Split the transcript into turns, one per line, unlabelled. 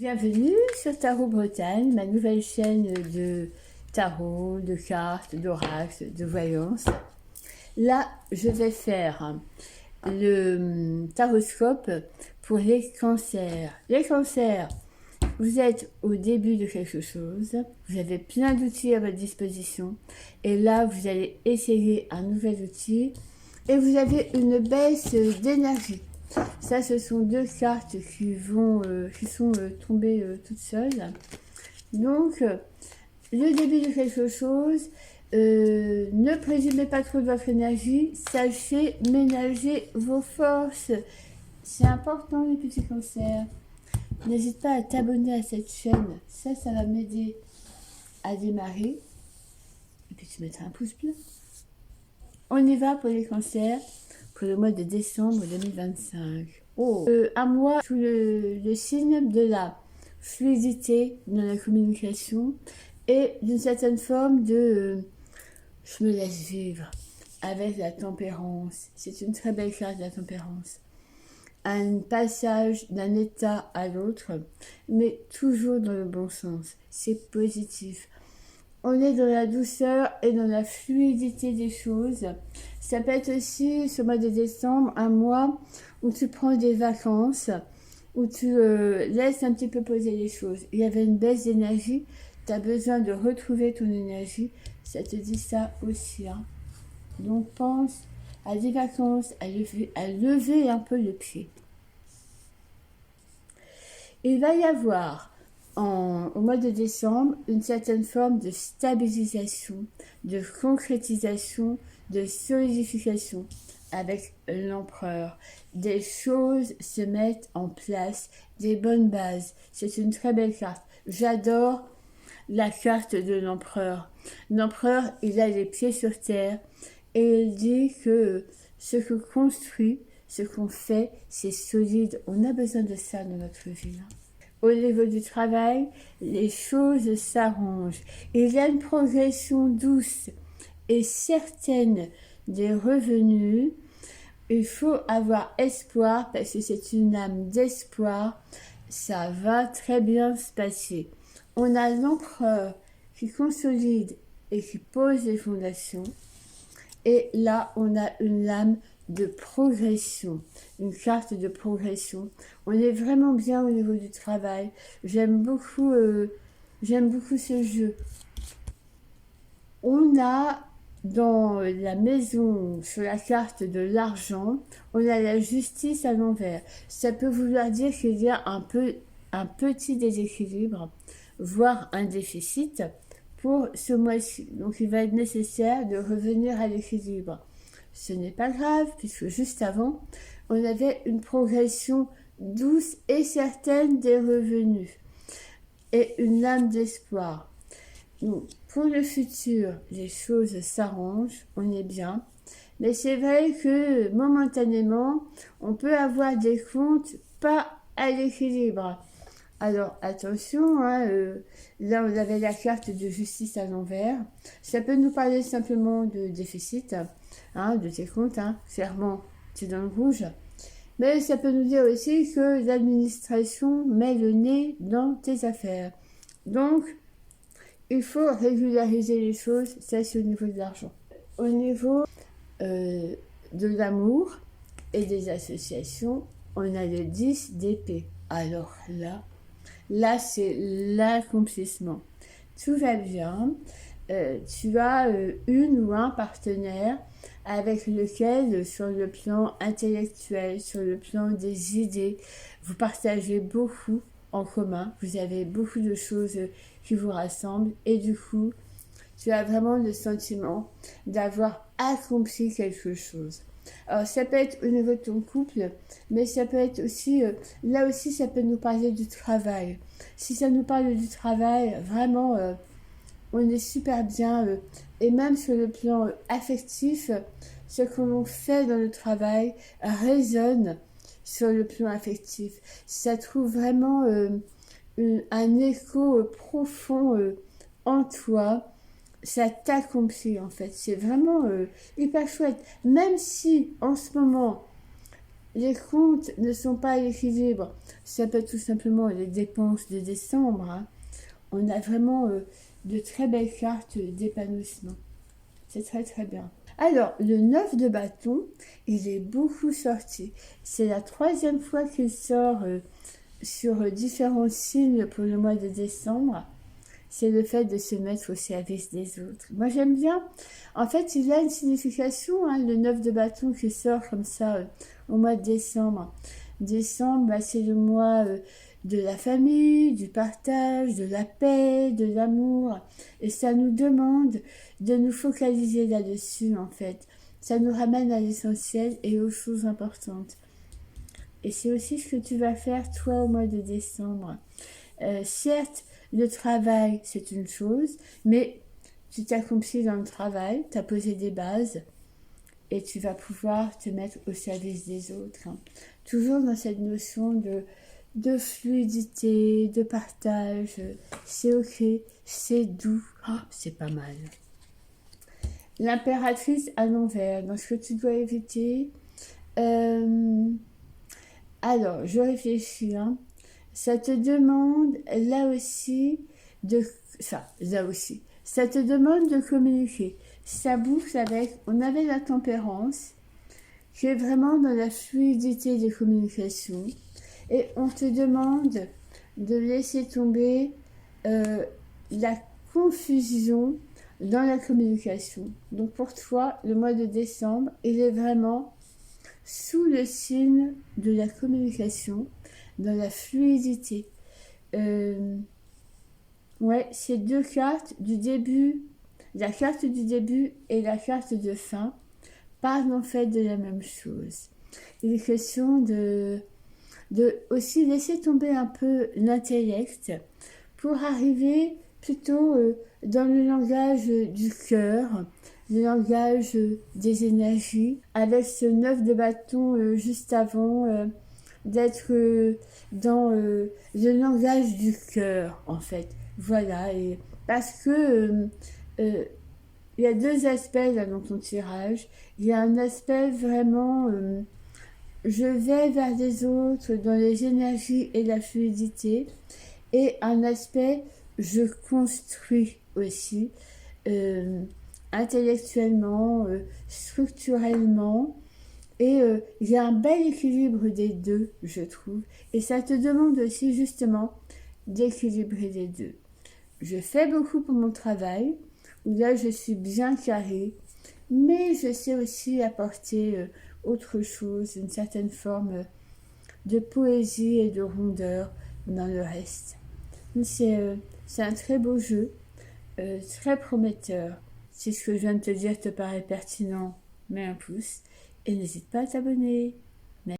Bienvenue sur Tarot Bretagne, ma nouvelle chaîne de tarot, de cartes, d'oracle, de voyance. Là, je vais faire le taroscope pour les cancers. Les cancers, vous êtes au début de quelque chose, vous avez plein d'outils à votre disposition, et là, vous allez essayer un nouvel outil, et vous avez une baisse d'énergie. Ça, ce sont deux cartes qui sont tombées toutes seules. Donc, le début de quelque chose, ne présumez pas trop de votre énergie, sachez ménager vos forces. C'est important les petits cancers. N'hésite pas à t'abonner à cette chaîne, ça va m'aider à démarrer. Et puis tu mettras un pouce bleu. On y va pour les cancers pour le mois de décembre 2025. Un mois sous le signe de la fluidité dans la communication et d'une certaine forme de je me laisse vivre avec la tempérance. C'est une très belle carte, la tempérance. Un passage d'un état à l'autre, mais toujours dans le bon sens. C'est positif. On est dans la douceur et dans la fluidité des choses. Ça peut être aussi, ce mois de décembre, un mois où tu prends des vacances, où tu laisses un petit peu poser les choses. Il y avait une baisse d'énergie, tu as besoin de retrouver ton énergie. Ça te dit ça aussi. Hein. Donc pense à des vacances, à lever un peu le pied. Il va y avoir au mois de décembre une certaine forme de stabilisation, de concrétisation, de solidification avec l'empereur. Des choses se mettent en place, des bonnes bases. C'est une très belle carte. J'adore la carte de l'empereur. L'empereur, il a les pieds sur terre et il dit que ce que construit, ce qu'on fait, c'est solide. On a besoin de ça dans notre vie. Au niveau du travail, les choses s'arrangent. Il y a une progression douce et certaine des revenus. Il faut avoir espoir parce que c'est une âme d'espoir. Ça va très bien se passer. On a l'empereur qui consolide et qui pose les fondations. Et là, on a une lame de progression, une carte de progression. On est vraiment bien au niveau du travail. J'aime beaucoup ce jeu. On a dans la maison, sur la carte de l'argent, on a la justice à l'envers. Ça peut vouloir dire qu'il y a un petit déséquilibre, voire un déficit pour ce mois-ci. Donc il va être nécessaire de revenir à l'équilibre. Ce n'est pas grave, puisque juste avant, on avait une progression douce et certaine des revenus et une lame d'espoir. Donc, pour le futur, les choses s'arrangent, on est bien. Mais c'est vrai que momentanément, on peut avoir des comptes pas à l'équilibre. Alors attention, hein, là on avait la carte de justice à l'envers. Ça peut nous parler simplement de déficit, hein, de tes comptes, hein. Clairement c'est dans le rouge. Mais ça peut nous dire aussi que l'administration met le nez dans tes affaires. Donc il faut régulariser les choses, ça c'est au niveau de l'argent. Au niveau de l'amour et des associations, on a le 10 d'épée. Alors là, c'est l'accomplissement. Tout va bien. Tu as une ou un partenaire avec lequel, sur le plan intellectuel, sur le plan des idées, vous partagez beaucoup en commun. Vous avez beaucoup de choses qui vous rassemblent. Et du coup, tu as vraiment le sentiment d'avoir accompli quelque chose. Alors, ça peut être au niveau de ton couple, mais ça peut être aussi, là aussi, ça peut nous parler du travail. Si ça nous parle du travail, vraiment, on est super bien. Et même sur le plan affectif, ce que l'on fait dans le travail résonne sur le plan affectif. Ça trouve vraiment un écho profond en toi. Ça t'accomplit en fait, c'est vraiment hyper chouette. Même si en ce moment les comptes ne sont pas à l'équilibre. Ça peut être tout simplement les dépenses de décembre, hein. On a vraiment de très belles cartes d'épanouissement. C'est très très bien. Alors, le 9 de bâton, il est beaucoup sorti. C'est la troisième fois qu'il sort sur différents signes pour le mois de décembre. C'est le fait de se mettre au service des autres. Moi, j'aime bien. En fait, il a une signification, hein, le 9 de bâton qui sort comme ça au mois de décembre. Décembre, bah, c'est le mois de la famille, du partage, de la paix, de l'amour. Et ça nous demande de nous focaliser là-dessus, en fait. Ça nous ramène à l'essentiel et aux choses importantes. Et c'est aussi ce que tu vas faire, toi, au mois de décembre. Certes, le travail, c'est une chose, mais tu t'accomplis dans le travail, tu as posé des bases et tu vas pouvoir te mettre au service des autres, hein. Toujours dans cette notion de fluidité, de partage. C'est ok, c'est doux, oh, c'est pas mal. L'impératrice à l'envers, dans ce que tu dois éviter. Alors, je réfléchis, hein. Ça te demande là aussi ça te demande de communiquer. Ça boucle avec, on avait la tempérance, qui est vraiment dans la fluidité des communications, et on te demande de laisser tomber la confusion dans la communication. Donc pour toi, le mois de décembre, il est vraiment sous le signe de la communication, dans la fluidité. Ouais, ces deux cartes du début, la carte du début et la carte de fin, parlent en fait de la même chose. Il est question de aussi laisser tomber un peu l'intellect pour arriver plutôt dans le langage du cœur, le langage des énergies, avec ce 9 de bâton juste avant, d'être dans le langage du cœur, en fait. Voilà, et parce que il y a deux aspects là dans ton tirage. Il y a un aspect vraiment, je vais vers les autres dans les énergies et la fluidité, et un aspect, je construis aussi, euh, intellectuellement, structurellement, et il y a un bel équilibre des deux, je trouve, et ça te demande aussi justement d'équilibrer les deux. Je fais beaucoup pour mon travail, où là je suis bien carrée, mais je sais aussi apporter autre chose, une certaine forme de poésie et de rondeur dans le reste. C'est un très beau jeu, très prometteur. Si ce que je viens de te dire te paraît pertinent, mets un pouce et n'hésite pas à t'abonner.